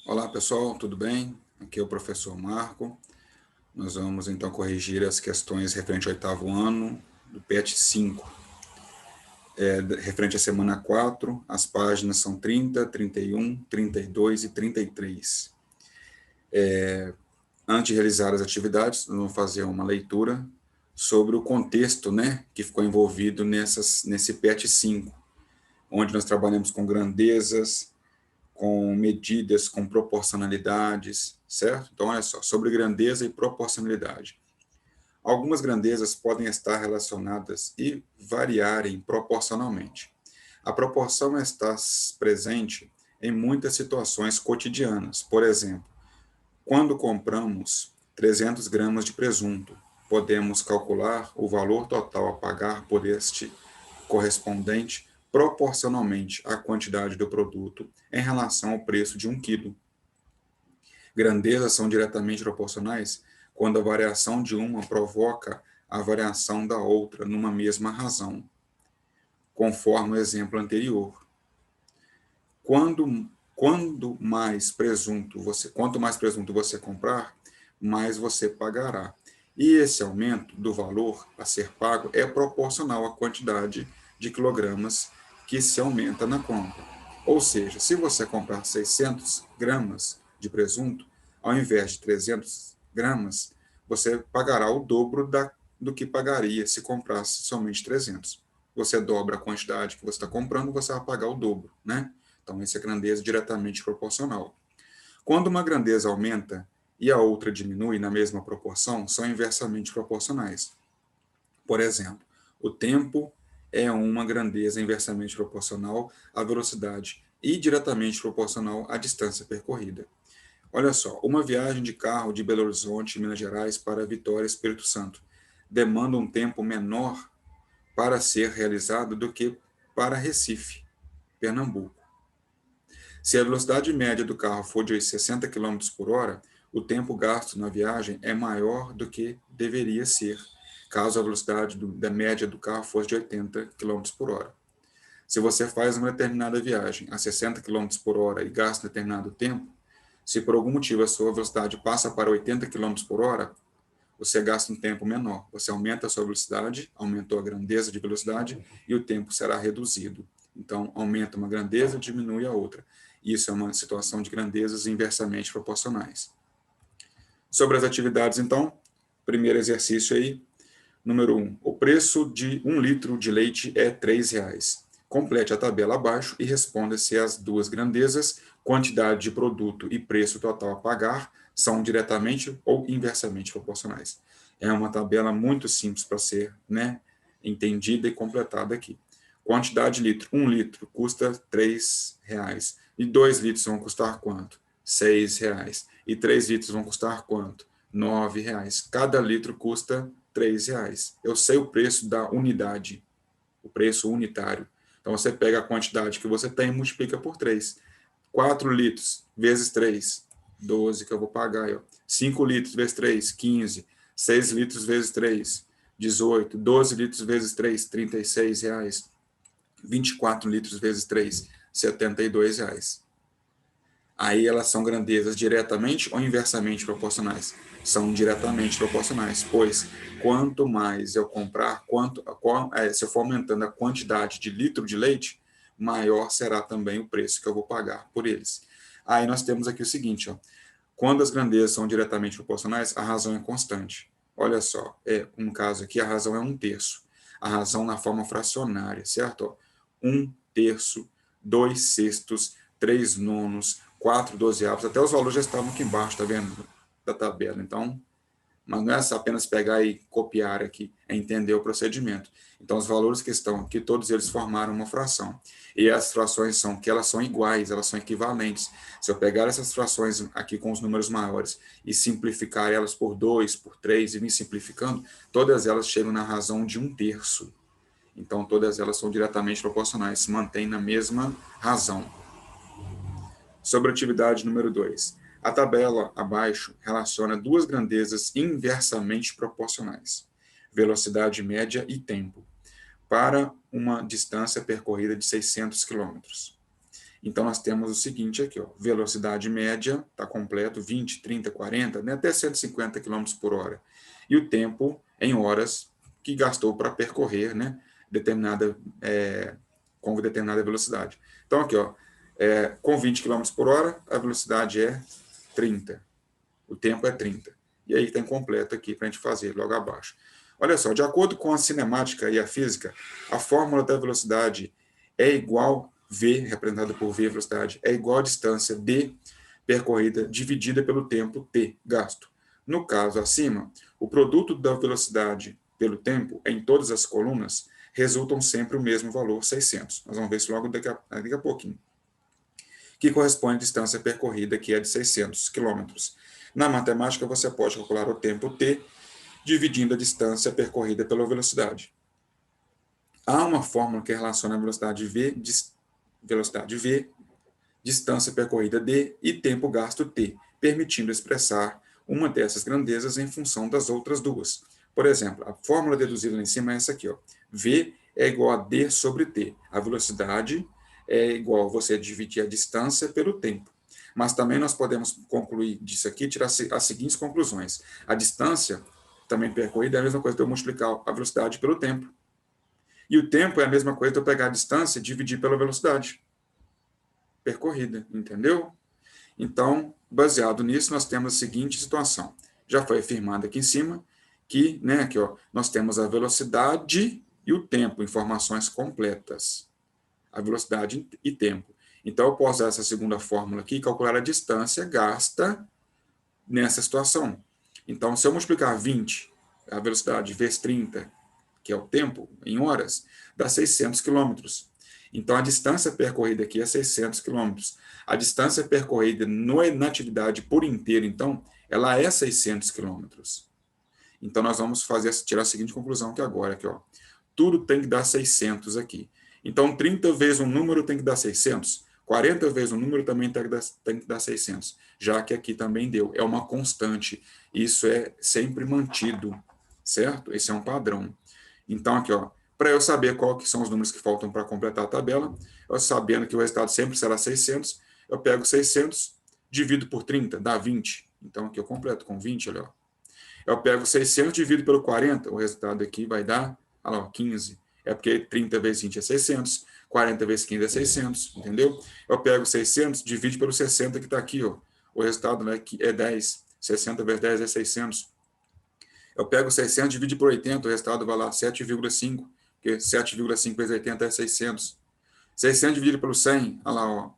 Olá pessoal, tudo bem? Aqui é o professor Marco. Nós vamos então corrigir as questões referente ao oitavo ano do PET 5. Referente à semana 4, as páginas são 30, 31, 32 e 33. Antes de realizar as atividades, nós vamos fazer uma leitura sobre o contexto, que ficou envolvido nesse PET 5, onde nós trabalhamos com grandezas, com medidas, com proporcionalidades, certo? Então, olha só, sobre grandeza e proporcionalidade. Algumas grandezas podem estar relacionadas e variarem proporcionalmente. A proporção está presente em muitas situações cotidianas. Por exemplo, quando compramos 300 gramas de presunto, podemos calcular o valor total a pagar por este correspondente proporcionalmente à quantidade do produto em relação ao preço de 1 quilo. Grandezas são diretamente proporcionais quando a variação de uma provoca a variação da outra numa mesma razão, conforme o exemplo anterior. Quanto mais presunto você comprar, mais você pagará. E esse aumento do valor a ser pago é proporcional à quantidade de quilogramas que se aumenta na compra. Ou seja, se você comprar 600 gramas de presunto, ao invés de 300 gramas, você pagará o dobro do que pagaria se comprasse somente 300. Você dobra a quantidade que você está comprando, você vai pagar o dobro, né? Então, essa é a grandeza diretamente proporcional. Quando uma grandeza aumenta e a outra diminui na mesma proporção, são inversamente proporcionais. Por exemplo, o tempo é uma grandeza inversamente proporcional à velocidade e diretamente proporcional à distância percorrida. Olha só, uma viagem de carro de Belo Horizonte, Minas Gerais, para Vitória, Espírito Santo, demanda um tempo menor para ser realizado do que para Recife, Pernambuco. Se a velocidade média do carro for de 60 km por hora, o tempo gasto na viagem é maior do que deveria ser, caso a velocidade da média do carro fosse de 80 km por hora. Se você faz uma determinada viagem a 60 km por hora e gasta um determinado tempo, se por algum motivo a sua velocidade passa para 80 km por hora, você gasta um tempo menor. Você aumenta a sua velocidade, aumentou a grandeza de velocidade e o tempo será reduzido. Então, aumenta uma grandeza, diminui a outra. Isso é uma situação de grandezas inversamente proporcionais. Sobre as atividades, então, primeiro exercício aí, número 1. O preço de 1 litro de leite é R$ 3. Complete a tabela abaixo e responda se as duas grandezas, quantidade de produto e preço total a pagar, são diretamente ou inversamente proporcionais. É uma tabela muito simples para ser entendida e completada aqui. Quantidade de litro. 1 litro custa R$ 3. E 2 litros vão custar quanto? R$ 6. E 3 litros vão custar quanto? R$ 9. Cada litro custa R$ 3. Eu sei o preço da unidade, o preço unitário. Então, você pega a quantidade que você tem e multiplica por 3. 4 litros vezes 3, 12 que eu vou pagar. 5 litros vezes 3, 15. 6 litros vezes 3, 18. 12 litros vezes 3, R$ 36. 24 litros vezes 3, R$ 72. Aí elas são grandezas diretamente ou inversamente proporcionais? São diretamente proporcionais, pois quanto mais eu comprar, se eu for aumentando a quantidade de litro de leite, maior será também o preço que eu vou pagar por eles. Aí nós temos aqui o seguinte, quando as grandezas são diretamente proporcionais, a razão é constante. Olha só, um caso aqui, a razão é 1/3. A razão na forma fracionária, certo? 1/3, 2/6, 3/9, 4/12, até os valores já estavam aqui embaixo, tá vendo? Da tabela. Então, mas não é apenas pegar e copiar aqui, é entender o procedimento. Então, os valores que estão aqui, todos eles formaram uma fração. E as frações elas são iguais, elas são equivalentes. Se eu pegar essas frações aqui com os números maiores e simplificar elas por 2, por 3, e vir simplificando, todas elas chegam na razão de 1/3. Então, todas elas são diretamente proporcionais, se mantêm na mesma razão. Sobre a atividade número 2. A tabela abaixo relaciona duas grandezas inversamente proporcionais, velocidade média e tempo, para uma distância percorrida de 600 km. Então, nós temos o seguinte aqui, ó, velocidade média, está completo, 20, 30, 40, né, até 150 km por hora. E o tempo em horas que gastou para percorrer, né, com determinada velocidade. Então, aqui, ó, com 20 km por hora, a velocidade é 30. O tempo é 30. E aí está incompleto aqui para a gente fazer logo abaixo. Olha só, de acordo com a cinemática e a física, a fórmula da velocidade é igual v, representada por v, velocidade, é igual à distância d percorrida dividida pelo tempo t gasto. No caso acima, o produto da velocidade pelo tempo em todas as colunas resultam sempre o mesmo valor, 600. Nós vamos ver isso logo daqui a pouquinho. Que corresponde à distância percorrida, que é de 600 quilômetros. Na matemática, você pode calcular o tempo t dividindo a distância percorrida pela velocidade. Há uma fórmula que relaciona a velocidade v, distância percorrida d e tempo gasto t, permitindo expressar uma dessas grandezas em função das outras duas. Por exemplo, a fórmula deduzida lá em cima é essa aqui, ó. V é igual a d sobre t. A velocidade é igual a você dividir a distância pelo tempo. Mas também nós podemos concluir disso aqui, tirar as seguintes conclusões. A distância também percorrida é a mesma coisa que eu multiplicar a velocidade pelo tempo. E o tempo é a mesma coisa que eu pegar a distância e dividir pela velocidade percorrida, entendeu? Então, baseado nisso, nós temos a seguinte situação. Já foi afirmado aqui em cima que, né, aqui, ó, nós temos a velocidade e o tempo, informações completas. A velocidade e tempo. Então, eu posso usar essa segunda fórmula aqui e calcular a distância gasta nessa situação. Então, se eu multiplicar 20, a velocidade, vezes 30, que é o tempo, em horas, dá 600 quilômetros. Então, a distância percorrida aqui é 600 quilômetros. A distância percorrida na atividade por inteiro, então, ela é 600 quilômetros. Então, nós vamos tirar a seguinte conclusão aqui agora. Aqui, ó. Tudo tem que dar 600 aqui. Então, 30 vezes um número tem que dar 600. 40 vezes um número também tem que dar 600. Já que aqui também deu. É uma constante. Isso é sempre mantido, certo? Esse é um padrão. Então, aqui, ó, para eu saber qual que são os números que faltam para completar a tabela, eu sabendo que o resultado sempre será 600, eu pego 600, divido por 30, dá 20. Então, aqui eu completo com 20, olha, ó. Eu pego 600, divido pelo 40, o resultado aqui vai dar, olha lá, 15. É porque 30 vezes 20 é 600, 40 vezes 15 é 600, entendeu? Eu pego 600, divido pelo 60 que está aqui, ó. O resultado, né, é 10. 60 vezes 10 é 600. Eu pego 600, divido por 80, o resultado vai lá 7,5, porque 7,5 vezes 80 é 600. 600 dividido pelo 100, olha lá, ó,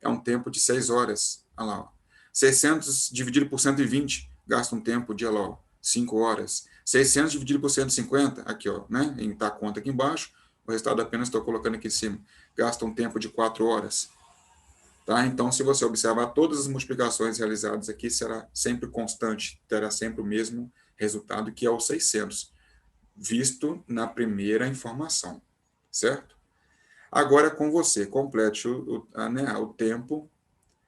é um tempo de 6 horas. Olha lá, ó. 600 dividido por 120, gasta um tempo de, olha lá, ó, 5 horas. 600 dividido por 150, aqui, ó, né? Está a conta aqui embaixo, o resultado apenas estou colocando aqui em cima. Gasta um tempo de 4 horas. Tá? Então, se você observar, todas as multiplicações realizadas aqui será sempre constante, terá sempre o mesmo resultado, que é o 600, visto na primeira informação, certo? Agora, com você, complete o tempo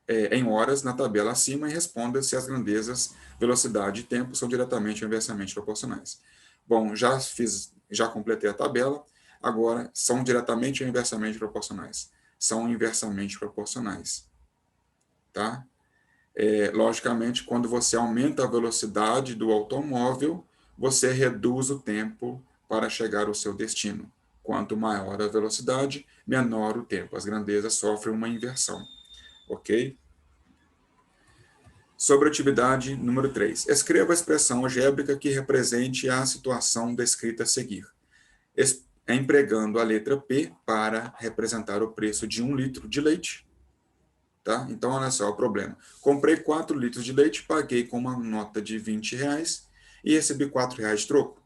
em horas na tabela acima e responda se as grandezas, velocidade e tempo são diretamente ou inversamente proporcionais. Bom, já completei a tabela, agora são diretamente ou inversamente proporcionais. São inversamente proporcionais, tá? Logicamente, quando você aumenta a velocidade do automóvel, você reduz o tempo para chegar ao seu destino. Quanto maior a velocidade, menor o tempo. As grandezas sofrem uma inversão, ok? Sobre a atividade número 3. Escreva a expressão algébrica que represente a situação descrita a seguir, empregando a letra P para representar o preço de 1 litro de leite. Tá? Então, olha só o problema. Comprei 4 litros de leite, paguei com uma nota de R$ 20 e recebi R$ 4 de troco.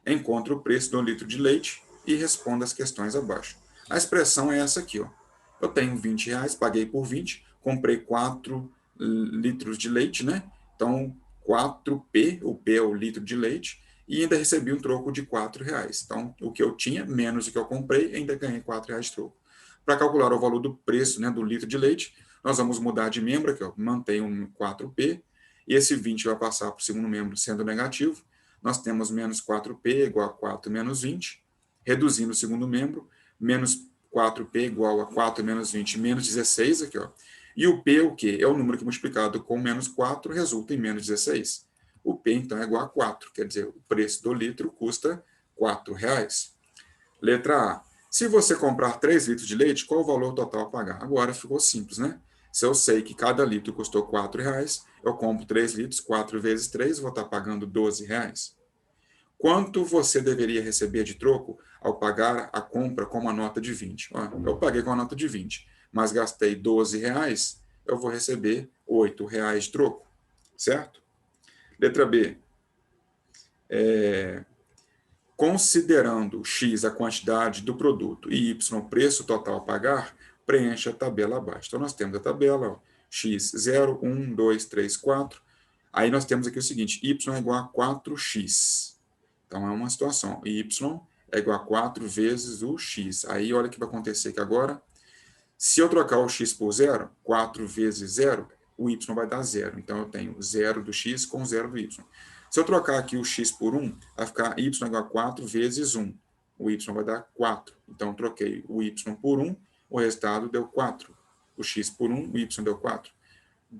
Encontre o preço do litro de leite e responda as questões abaixo. A expressão é essa aqui, ó. Eu tenho R$ 20, paguei por 20, comprei 4 litros de leite, né? Então, 4P, o P é o litro de leite, e ainda recebi um troco de R$ 4. Então, o que eu tinha, menos o que eu comprei, ainda ganhei R$ 4 de troco. Para calcular o valor do preço, né, do litro de leite, nós vamos mudar de membro aqui, ó, mantém um 4P, e esse 20 vai passar para o segundo membro sendo negativo. Nós temos menos 4P igual a 4 menos 20, reduzindo o segundo membro, menos 4P igual a 4 menos 20 menos 16, aqui, ó. E o P é o quê? É o número que multiplicado com menos 4 resulta em menos 16. O P, então, é igual a 4, quer dizer, o preço do litro custa R$4. Letra A. Se você comprar 3 litros de leite, qual o valor total a pagar? Agora ficou simples, né? Se eu sei que cada litro custou R$4, eu compro 3 litros, 4 vezes 3, vou estar pagando R$12. Quanto você deveria receber de troco ao pagar a compra com uma nota de 20? Eu paguei com uma nota de 20, mas gastei R$12, eu vou receber R$8 de troco, certo? Letra B. Considerando X a quantidade do produto e Y o preço total a pagar, preencha a tabela abaixo. Então, nós temos a tabela, ó, X 0, 1, 2, 3, 4. Aí nós temos aqui o seguinte, Y é igual a 4X. Então, é uma situação. Y é igual a 4 vezes o X. Aí, olha o que vai acontecer aqui agora. Se eu trocar o X por 0, 4 vezes 0, o Y vai dar 0. Então, eu tenho 0 do X com 0 do Y. Se eu trocar aqui o X por 1, vai ficar Y igual a 4 vezes 1. O Y vai dar 4. Então, troquei o Y por 1, o resultado deu 4. O X por 1, o Y deu 4.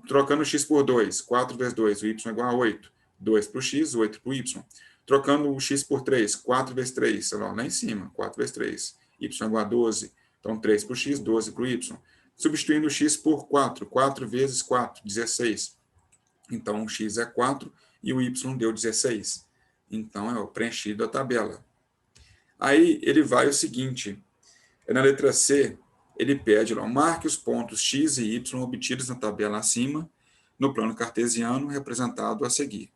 Trocando o X por 2, 4 vezes 2, o Y é igual a 8. 2 para o X, 8 para o Y. Trocando o X por 3, 4 vezes 3, lá em cima, 4 vezes 3, Y é igual a 12. Então, 3 para o X, 12 para o Y. Substituindo o X por 4, 4 vezes 4, 16. Então, o X é 4 e o Y deu 16. Então, é o preenchido a tabela. Aí, ele vai o seguinte, na letra C, ele pede, marque os pontos X e Y obtidos na tabela acima, no plano cartesiano, apresentado a seguir.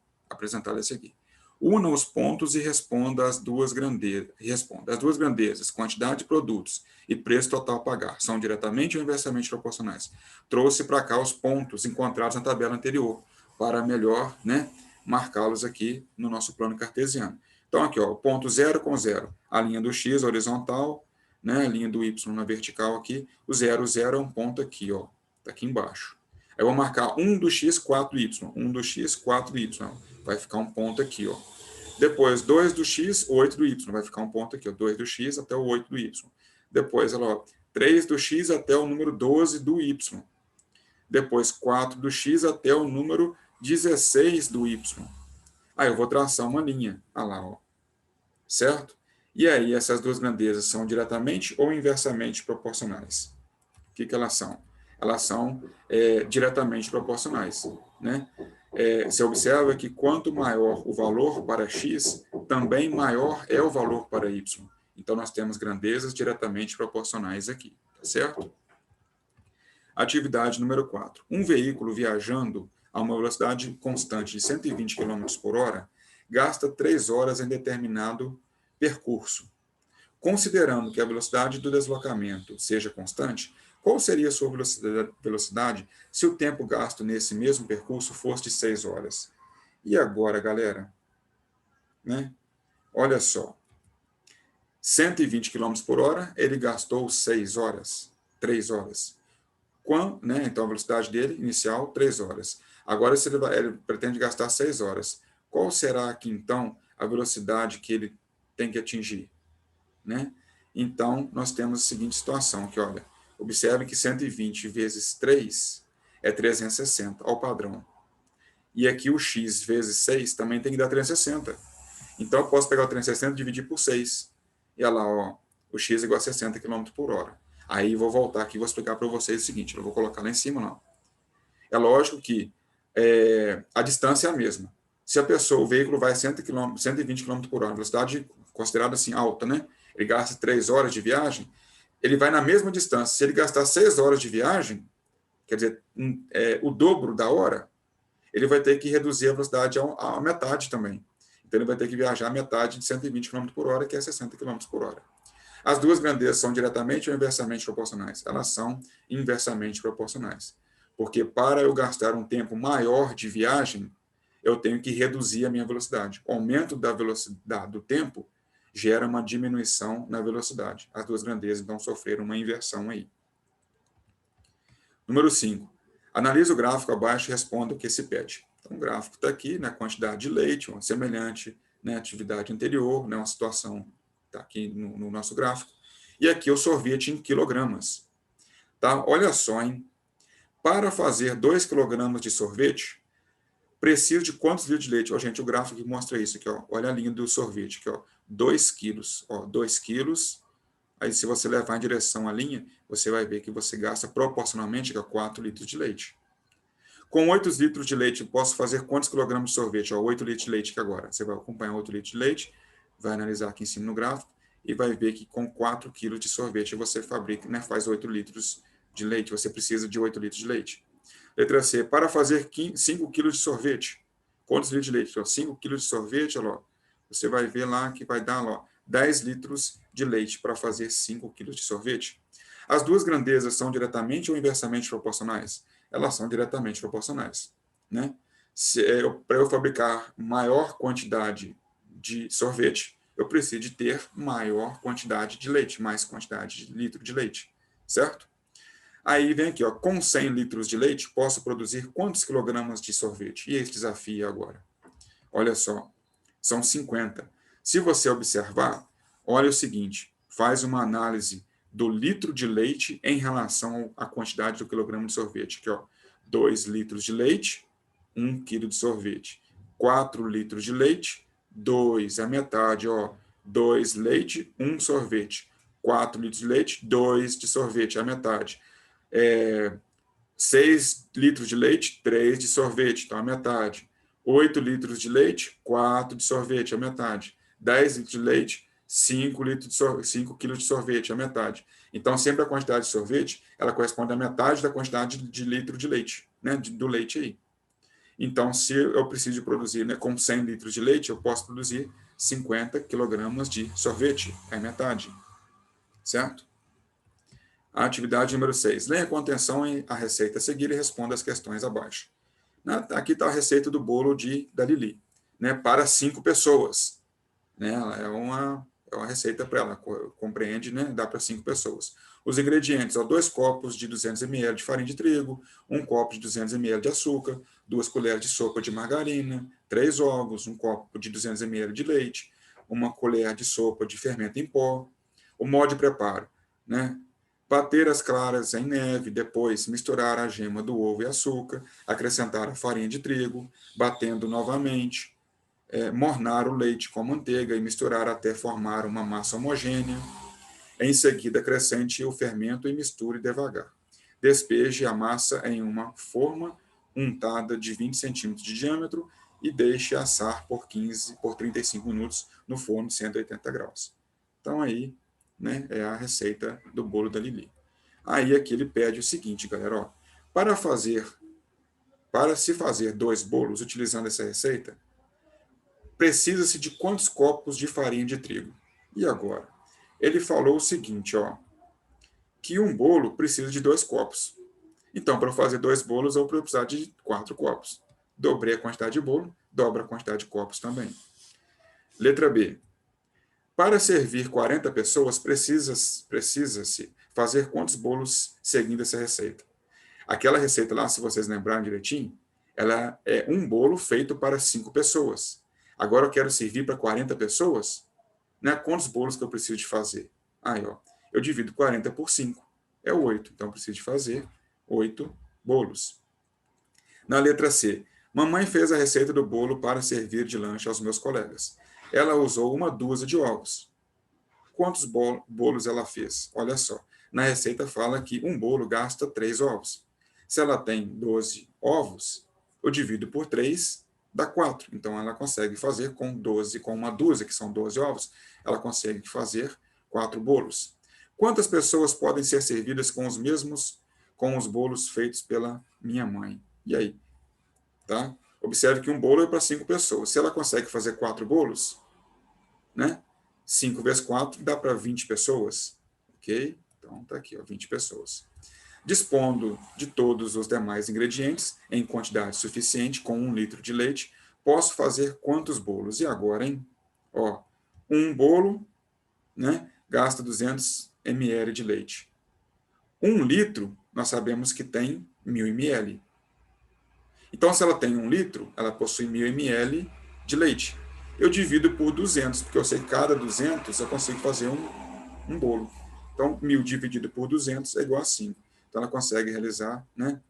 Una os pontos e responda as duas grandezas, quantidade de produtos e preço total a pagar, são diretamente ou inversamente proporcionais. Trouxe para cá os pontos encontrados na tabela anterior, para melhor, né, marcá-los aqui no nosso plano cartesiano. Então, aqui, ó, ponto 0 com 0, a linha do X horizontal, né, a linha do Y na vertical aqui, o 0, 0 é um ponto aqui, ó, tá aqui embaixo. Eu vou marcar 1 do X, 4 do Y, 1 do X, 4 do Y, vai ficar um ponto aqui, ó. Depois, 2 do X, 8 do Y, vai ficar um ponto aqui, ó, 2 do X até o 8 do Y. Depois, ó, 3 do X até o número 12 do Y. Depois, 4 do X até o número 16 do Y. Aí eu vou traçar uma linha, olha lá, ó, certo? E aí, essas duas grandezas são diretamente ou inversamente proporcionais? O que elas são? Elas são diretamente proporcionais, né? Você observa que quanto maior o valor para x, também maior é o valor para y. Então, nós temos grandezas diretamente proporcionais aqui, tá certo? Atividade número 4. Um veículo viajando a uma velocidade constante de 120 km por hora gasta 3 horas em determinado percurso. Considerando que a velocidade do deslocamento seja constante, qual seria a sua velocidade se o tempo gasto nesse mesmo percurso fosse de 6 horas? E agora, galera? Né? Olha só. 120 km por hora, ele gastou 6 horas, 3 horas. Né? Então, a velocidade dele, inicial, 3 horas. Agora, se ele pretende gastar 6 horas, qual será aqui, então, a velocidade que ele tem que atingir? Né? Então, nós temos a seguinte situação, que olha, observe que 120 vezes 3 é 360, ao padrão. E aqui o x vezes 6 também tem que dar 360. Então, eu posso pegar o 360 e dividir por 6. E olha lá, ó, o x é igual a 60 km por hora. Aí, vou voltar aqui e vou explicar para vocês o seguinte, eu vou colocar lá em cima, não. É lógico que a distância é a mesma. Se a pessoa, o veículo vai a 120 km por hora, velocidade considerada assim alta, né? Ele gasta 3 horas de viagem, ele vai na mesma distância. Se ele gastar 6 horas de viagem, quer dizer, o dobro da hora, ele vai ter que reduzir a velocidade à metade também. Então, ele vai ter que viajar a metade de 120 km por hora, que é 60 km por hora. As duas grandezas são diretamente ou inversamente proporcionais? Elas são inversamente proporcionais. Porque para eu gastar um tempo maior de viagem, eu tenho que reduzir a minha velocidade. O aumento da velocidade do tempo gera uma diminuição na velocidade. As duas grandezas, então, sofreram uma inversão aí. Número 5. Analise o gráfico abaixo e responda o que se pede. Então, o gráfico está aqui, né, quantidade de leite, uma semelhante, né, atividade anterior, né, uma situação está aqui no nosso gráfico. E aqui o sorvete em quilogramas. Tá? Olha só, hein? Para fazer 2 quilogramas de sorvete, preciso de quantos litros de leite? Ó, gente, o gráfico que mostra isso aqui, ó. Olha a linha do sorvete aqui, ó. 2 quilos, ó, 2 quilos. Aí, se você levar em direção à linha, você vai ver que você gasta proporcionalmente 4 litros de leite. Com 8 litros de leite, eu posso fazer quantos quilogramas de sorvete? Ó, 8 litros de leite aqui agora. Você vai acompanhar 8 litros de leite, vai analisar aqui em cima no gráfico, e vai ver que com 4 quilos de sorvete você fabrica, né, faz 8 litros de leite. Você precisa de 8 litros de leite. Letra C, para fazer 5 quilos de sorvete. Quantos litros de leite? Ó, 5 quilos de sorvete, ó, você vai ver lá que vai dar ó, 10 litros de leite para fazer 5 quilos de sorvete. As duas grandezas são diretamente ou inversamente proporcionais? Elas são diretamente proporcionais. Né? Para eu fabricar maior quantidade de sorvete, eu preciso de ter maior quantidade de leite, mais quantidade de litro de leite, certo? Aí vem aqui, ó, com 100 litros de leite, posso produzir quantos quilogramas de sorvete? E esse desafio agora? Olha só, são 50. Se você observar, olha o seguinte, faz uma análise do litro de leite em relação à quantidade do quilograma de sorvete. Aqui, ó, 2 litros de leite, 1 quilo de sorvete. 4 litros de leite, 2, a metade, ó, 2 leite, 1 sorvete. 4 litros de leite, 2 de sorvete, a metade. 6 litros de leite, 3 de sorvete, então a metade. 8 litros de leite, 4 de sorvete, a metade. 10 litros de leite, 5 quilos de sorvete, a metade. Então, sempre a quantidade de sorvete, ela corresponde à metade da quantidade de litro de leite, né, do leite aí. Então, se eu preciso produzir, né, com 100 litros de leite, eu posso produzir 50 quilogramas de sorvete, é metade, certo? A atividade número 6. Leia com atenção a receita a seguir e responda as questões abaixo. Aqui está a receita do bolo da Lili, né, para 5 pessoas. Né, é uma receita para ela, compreende, né, dá para 5 pessoas. Os ingredientes, 2 copos de 200 ml de farinha de trigo, 1 copo de 200 ml de açúcar, 2 colheres de sopa de margarina, 3 ovos, 1 copo de 200 ml de leite, 1 colher de sopa de fermento em pó. O modo de preparo, né? Bater as claras em neve, depois misturar a gema do ovo e açúcar, acrescentar a farinha de trigo, batendo novamente, mornar o leite com manteiga e misturar até formar uma massa homogênea. Em seguida, acrescente o fermento e misture devagar. Despeje a massa em uma forma untada de 20 centímetros de diâmetro e deixe assar por 35 minutos no forno de 180 graus. Então, aí, né, é a receita do bolo da Lili. Aí aqui ele pede o seguinte, galera, ó, para se fazer 2 bolos utilizando essa receita, precisa-se de quantos copos de farinha de trigo? E agora? Ele falou o seguinte, ó, que um bolo precisa de 2 copos. Então, para fazer 2 bolos, eu vou precisar de 4 copos. Dobrei a quantidade de bolo, dobra a quantidade de copos também. Letra B. Para servir 40 pessoas, precisa-se fazer quantos bolos seguindo essa receita? Aquela receita lá, se vocês lembrarem direitinho, ela é um bolo feito para 5 pessoas. Agora eu quero servir para 40 pessoas, né? Quantos bolos que eu preciso de fazer? Aí, ó, eu divido 40 por 5, é 8. Então, eu preciso de fazer 8 bolos. Na letra C, mamãe fez a receita do bolo para servir de lanche aos meus colegas. Ela usou 1 dúzia de ovos. Quantos bolos ela fez? Olha só, na receita fala que um bolo gasta 3 ovos. Se ela tem 12 ovos, eu divido por 3, dá 4. Então, ela consegue fazer com 1 dúzia, que são 12 ovos, ela consegue fazer 4 bolos. Quantas pessoas podem ser servidas com os bolos feitos pela minha mãe? E aí? Tá? Observe que um bolo é para 5 pessoas. Se ela consegue fazer 4 bolos, né? 5 vezes 4 dá para 20 pessoas. Ok? Então, está aqui, ó, 20 pessoas. Dispondo de todos os demais ingredientes em quantidade suficiente, com 1 litro de leite, posso fazer quantos bolos? E agora, hein? Ó, um bolo, né, gasta 200 ml de leite. 1 litro, nós sabemos que tem 1.000 ml. Então, se ela tem 1 litro, ela possui 1.000 ml de leite. Eu divido por 200, porque eu sei que cada 200 eu consigo fazer um bolo. Então, 1.000 dividido por 200 é igual a 5. Então, ela consegue realizar, né,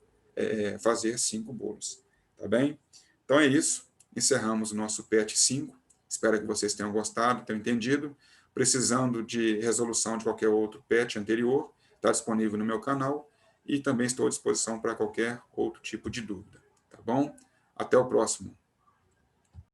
fazer 5 bolos. Tá bem? Então, é isso. Encerramos o nosso PET 5. Espero que vocês tenham gostado, tenham entendido. Precisando de resolução de qualquer outro PET anterior, está disponível no meu canal e também estou à disposição para qualquer outro tipo de dúvida. Tá bom? Até o próximo.